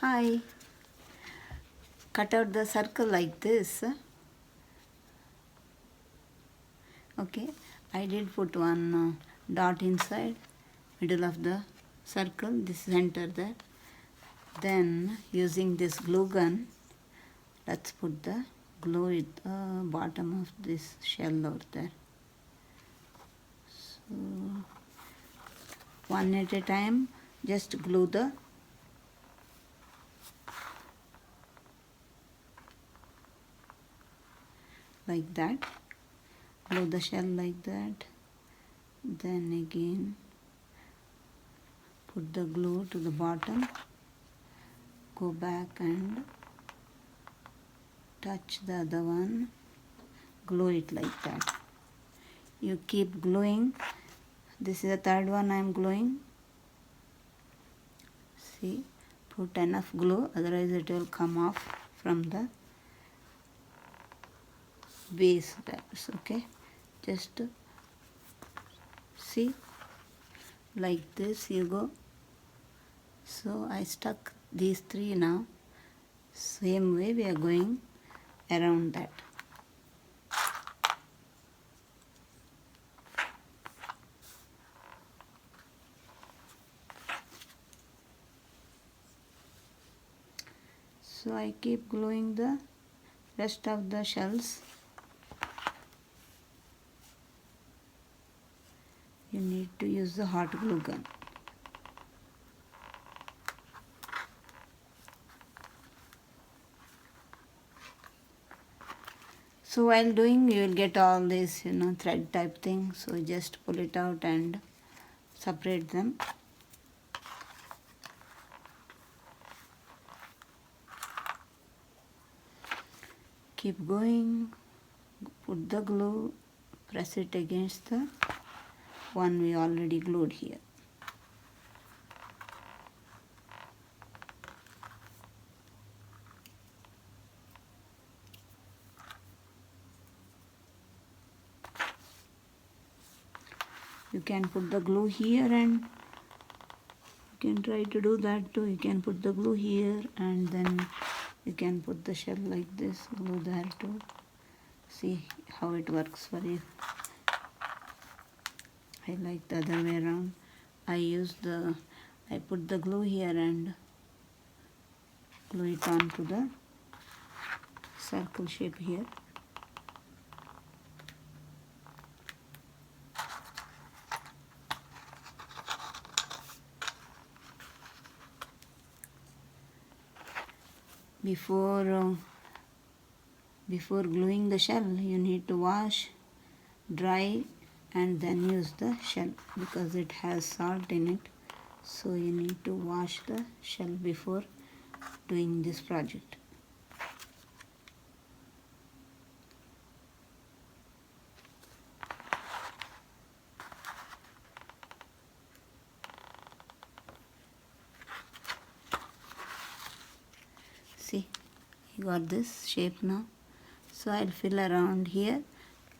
Hi, cut out the circle like this. Okay, I did put one dot inside middle of the circle, this center there. Then using this glue gun, let's put the glue at the bottom of this shell over there. So one at a time, just glue the like that, glue the shell like that, then again put the glue to the bottom, go back and touch the other one, glue it like that. You keep gluing. This is the third one I am gluing. See, put enough glue, otherwise it will come off from the base there. Okay, just see, like this you go. So I stuck these three now. Same way we are going around that. So I keep gluing the rest of the shells. You need to use the hot glue gun. So while doing, you will get all this, thread type thing. So just pull it out and separate them. Keep going, put the glue, press it against the one we already glued here. You can put the glue here and you can try to do that too. You can put the glue here and then you can put the shell like this, glue there too. See how it works for you. I like the other way around. I put the glue here and glue it onto the circle shape here. Before gluing the shell, you need to wash, dry, and then use the shell because it has salt in it. So you need to wash the shell before doing this project. See, you got this shape now. So I'll fill around here,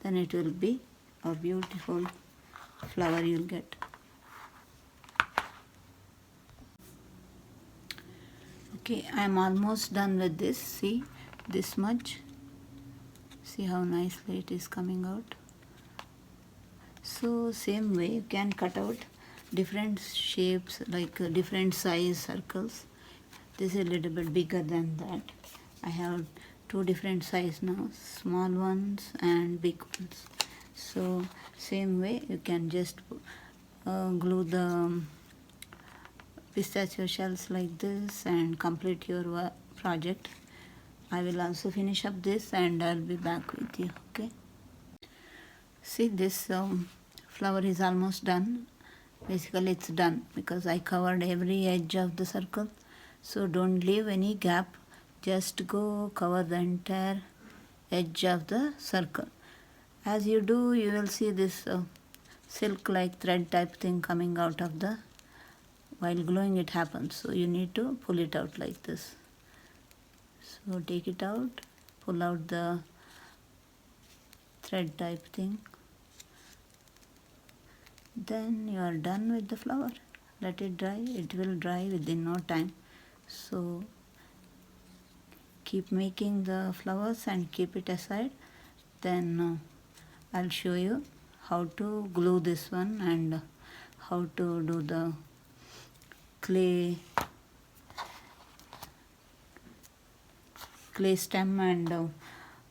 then it will be a beautiful flower you'll get. Okay, I'm almost done with this. See, this much. See how nicely it is coming out. So same way you can cut out different shapes, like different size circles. This is a little bit bigger than that. I have two different size now, small ones and big ones. So same way you can just glue the pistachio shells like this and complete your project. I will also finish up this and I'll be back with you. Okay, see, this flower is almost done. Basically it's done because I covered every edge of the circle. So don't leave any gap, just go cover the entire edge of the circle. As you do, you will see this silk like thread type thing coming out of the, while gluing it happens. So you need to pull it out like this. So take it out, pull out the thread type thing. Then you are done with the flower. Let it dry. It will dry within no time. So keep making the flowers and keep it aside. Then I'll show you how to glue this one and how to do the clay stem and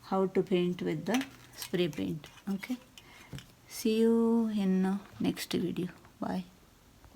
how to paint with the spray paint. Okay, see you in next video. Bye.